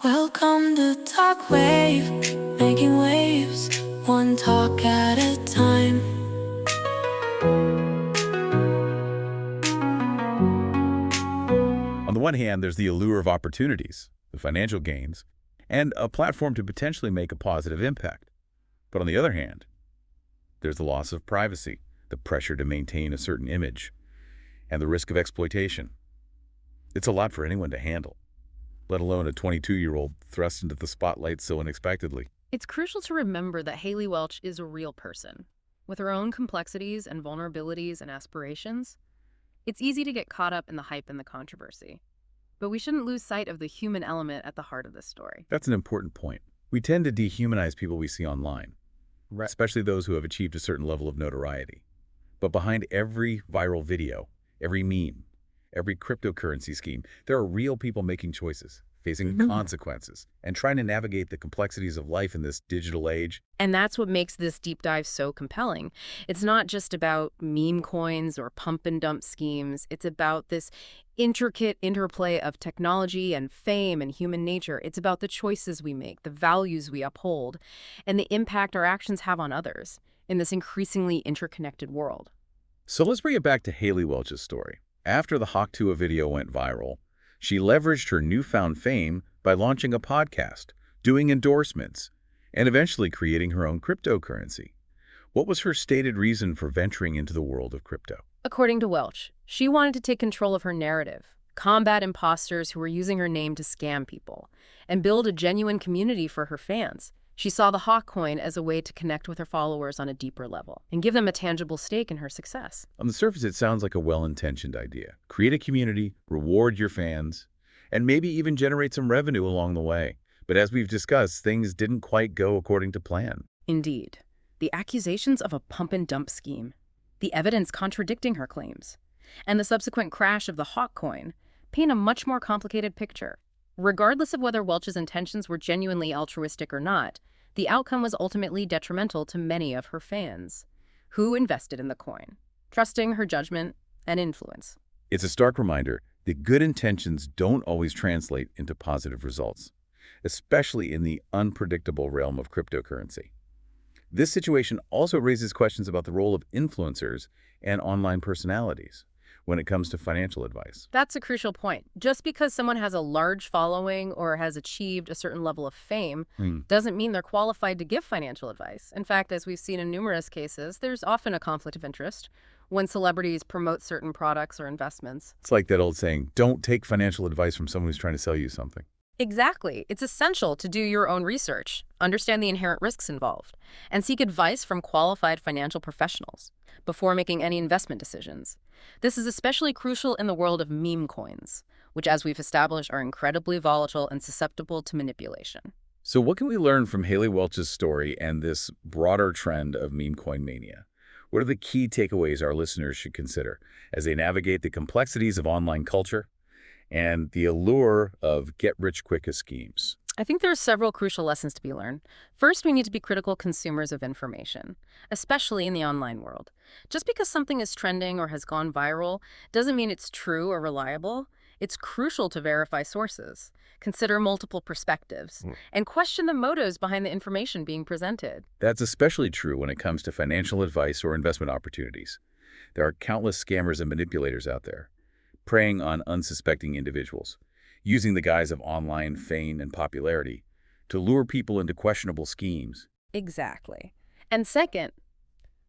Welcome to Talk Wave, making waves, one talk at a time. On the one hand, there's the allure of opportunities, the financial gains, and a platform to potentially make a positive impact. But on the other hand, there's the loss of privacy, the pressure to maintain a certain image, and the risk of exploitation. It's a lot for anyone to handle, let alone a 22-year-old thrust into the spotlight so unexpectedly. It's crucial to remember that Haley Welch is a real person, with her own complexities and vulnerabilities and aspirations. It's easy to get caught up in the hype and the controversy, but we shouldn't lose sight of the human element at the heart of this story. That's an important point. We tend to dehumanize people we see online, especially those who have achieved a certain level of notoriety. But behind every viral video, every meme, every cryptocurrency scheme, there are real people making choices, facing consequences, and trying to navigate the complexities of life in this digital age. And that's what makes this deep dive so compelling. It's not just about meme coins or pump and dump schemes. It's about this intricate interplay of technology and fame and human nature. It's about the choices we make, the values we uphold, and the impact our actions have on others in this increasingly interconnected world. So let's bring it back to Haley Welch's story. After the Tuah video went viral, she leveraged her newfound fame by launching a podcast, doing endorsements, and eventually creating her own cryptocurrency. What was her stated reason for venturing into the world of crypto? According to Welch, she wanted to take control of her narrative, combat imposters who were using her name to scam people, and build a genuine community for her fans. She saw the Hawk coin as a way to connect with her followers on a deeper level and give them a tangible stake in her success. On the surface, it sounds like a well-intentioned idea. Create a community, reward your fans, and maybe even generate some revenue along the way. But as we've discussed, things didn't quite go according to plan. Indeed, the accusations of a pump-and-dump scheme, the evidence contradicting her claims, and the subsequent crash of the Hawk coin paint a much more complicated picture. Regardless of whether Welch's intentions were genuinely altruistic or not, the outcome was ultimately detrimental to many of her fans, who invested in the coin, trusting her judgment and influence. It's a stark reminder that good intentions don't always translate into positive results, especially in the unpredictable realm of cryptocurrency. This situation also raises questions about the role of influencers and online personalities when it comes to financial advice. That's a crucial point. Just because someone has a large following or has achieved a certain level of fame doesn't mean they're qualified to give financial advice. In fact, as we've seen in numerous cases, there's often a conflict of interest when celebrities promote certain products or investments. It's like that old saying, don't take financial advice from someone who's trying to sell you something. Exactly. It's essential to do your own research, understand the inherent risks involved, and seek advice from qualified financial professionals before making any investment decisions. This is especially crucial in the world of meme coins, which, as we've established, are incredibly volatile and susceptible to manipulation. So what can we learn from Haley Welch's story and this broader trend of meme coin mania? What are the key takeaways our listeners should consider as they navigate the complexities of online culture and the allure of get-rich-quick schemes? I think there are several crucial lessons to be learned. First, we need to be critical consumers of information, especially in the online world. Just because something is trending or has gone viral doesn't mean it's true or reliable. It's crucial to verify sources, consider multiple perspectives, and question the motives behind the information being presented. That's especially true when it comes to financial advice or investment opportunities. There are countless scammers and manipulators out there, preying on unsuspecting individuals, using the guise of online fame and popularity to lure people into questionable schemes. Exactly. And second,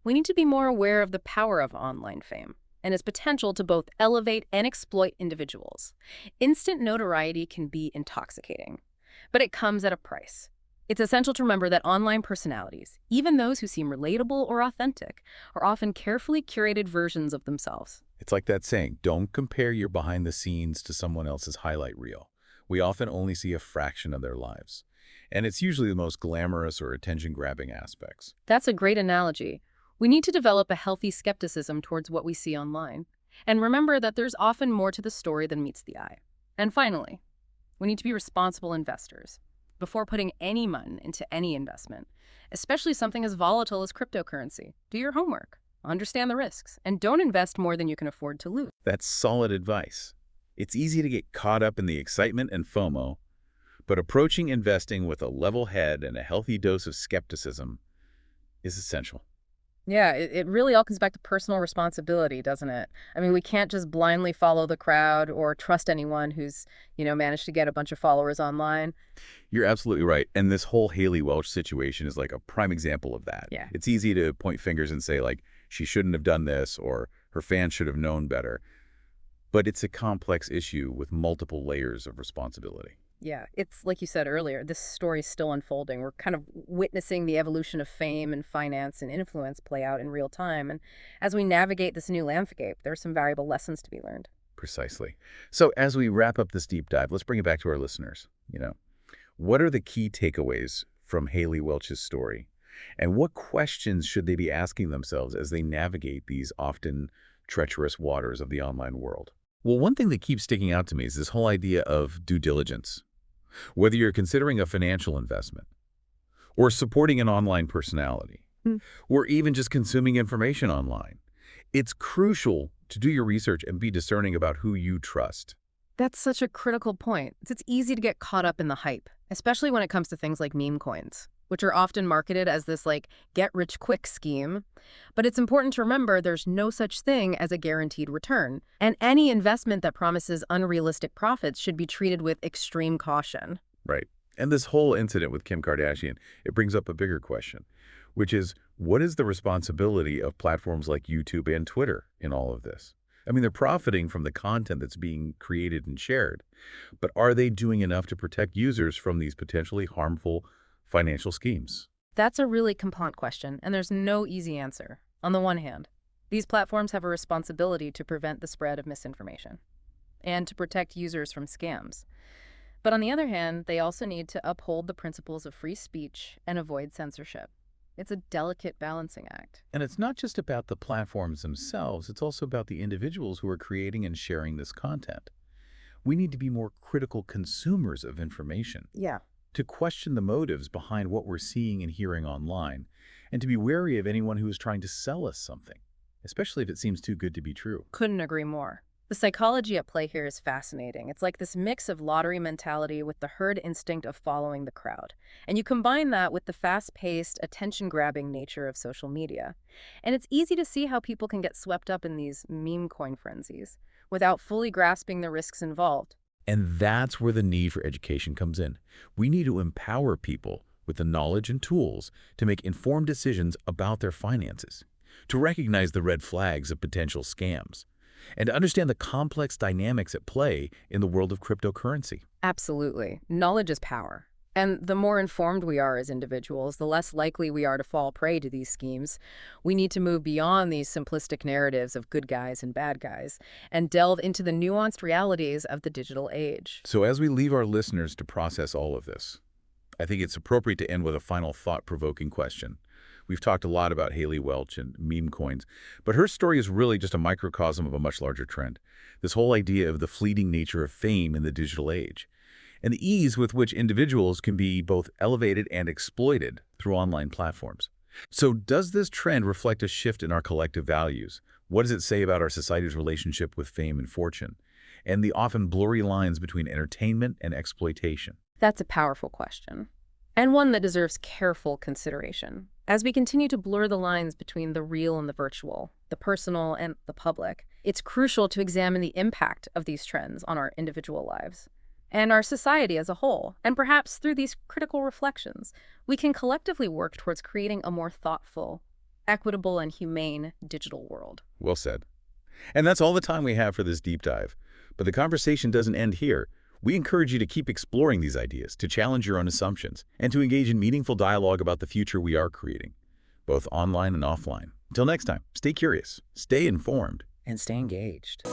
we need to be more aware of the power of online fame and its potential to both elevate and exploit individuals. Instant notoriety can be intoxicating, but it comes at a price. It's essential to remember that online personalities, even those who seem relatable or authentic, are often carefully curated versions of themselves. It's like that saying, don't compare your behind the scenes to someone else's highlight reel. We often only see a fraction of their lives, and it's usually the most glamorous or attention-grabbing aspects. That's a great analogy. We need to develop a healthy skepticism towards what we see online, and remember that there's often more to the story than meets the eye. And finally, we need to be responsible investors before putting any money into any investment, especially something as volatile as cryptocurrency. Do your homework, understand the risks, and don't invest more than you can afford to lose. That's solid advice. It's easy to get caught up in the excitement and FOMO, But approaching investing with a level head and a healthy dose of skepticism is essential. Yeah, it really all comes back to personal responsibility, doesn't it? I mean, we can't just blindly follow the crowd or trust anyone who's, managed to get a bunch of followers online. You're absolutely right. And this whole Haley Welch situation is like a prime example of that. Yeah. It's easy to point fingers and say, like, she shouldn't have done this or her fans should have known better. But it's a complex issue with multiple layers of responsibility. Yeah, it's like you said earlier, this story's still unfolding. We're kind of witnessing the evolution of fame and finance and influence play out in real time. And as we navigate this new landscape, there are some valuable lessons to be learned. Precisely. So as we wrap up this deep dive, let's bring it back to our listeners. What are the key takeaways from Haley Welch's story? And what questions should they be asking themselves as they navigate these often treacherous waters of the online world? Well, one thing that keeps sticking out to me is this whole idea of due diligence. Whether you're considering a financial investment, or supporting an online personality, or even just consuming information online, it's crucial to do your research and be discerning about who you trust. That's such a critical point. It's easy to get caught up in the hype, especially when it comes to things like meme coins, which are often marketed as this get-rich-quick scheme. But it's important to remember there's no such thing as a guaranteed return, and any investment that promises unrealistic profits should be treated with extreme caution. Right. And this whole incident with Kim Kardashian, it brings up a bigger question, which is, what is the responsibility of platforms like YouTube and Twitter in all of this? I mean, they're profiting from the content that's being created and shared, but are they doing enough to protect users from these potentially harmful financial schemes? That's a really complicated question, and there's no easy answer. On the one hand, these platforms have a responsibility to prevent the spread of misinformation and to protect users from scams. But on the other hand, they also need to uphold the principles of free speech and avoid censorship. It's a delicate balancing act. And it's not just about the platforms themselves, it's also about the individuals who are creating and sharing this content. We need to be more critical consumers of information. Yeah. To question the motives behind what we're seeing and hearing online, and to be wary of anyone who is trying to sell us something, especially if it seems too good to be true. Couldn't agree more. The psychology at play here is fascinating. It's like this mix of lottery mentality with the herd instinct of following the crowd. And you combine that with the fast-paced, attention-grabbing nature of social media. And it's easy to see how people can get swept up in these meme coin frenzies without fully grasping the risks involved. And that's where the need for education comes in. We need to empower people with the knowledge and tools to make informed decisions about their finances, to recognize the red flags of potential scams, and to understand the complex dynamics at play in the world of cryptocurrency. Absolutely. Knowledge is power. And the more informed we are as individuals, the less likely we are to fall prey to these schemes. We need to move beyond these simplistic narratives of good guys and bad guys and delve into the nuanced realities of the digital age. So as we leave our listeners to process all of this, I think it's appropriate to end with a final thought-provoking question. We've talked a lot about Haley Welch and meme coins, but her story is really just a microcosm of a much larger trend. This whole idea of the fleeting nature of fame in the digital age, and the ease with which individuals can be both elevated and exploited through online platforms. So does this trend reflect a shift in our collective values? What does it say about our society's relationship with fame and fortune, and the often blurry lines between entertainment and exploitation? That's a powerful question, and one that deserves careful consideration. As we continue to blur the lines between the real and the virtual, the personal and the public, it's crucial to examine the impact of these trends on our individual lives and our society as a whole. And perhaps through these critical reflections, we can collectively work towards creating a more thoughtful, equitable, and humane digital world. Well said. And that's all the time we have for this deep dive. But the conversation doesn't end here. We encourage you to keep exploring these ideas, to challenge your own assumptions, and to engage in meaningful dialogue about the future we are creating, both online and offline. Until next time, stay curious, stay informed, and stay engaged.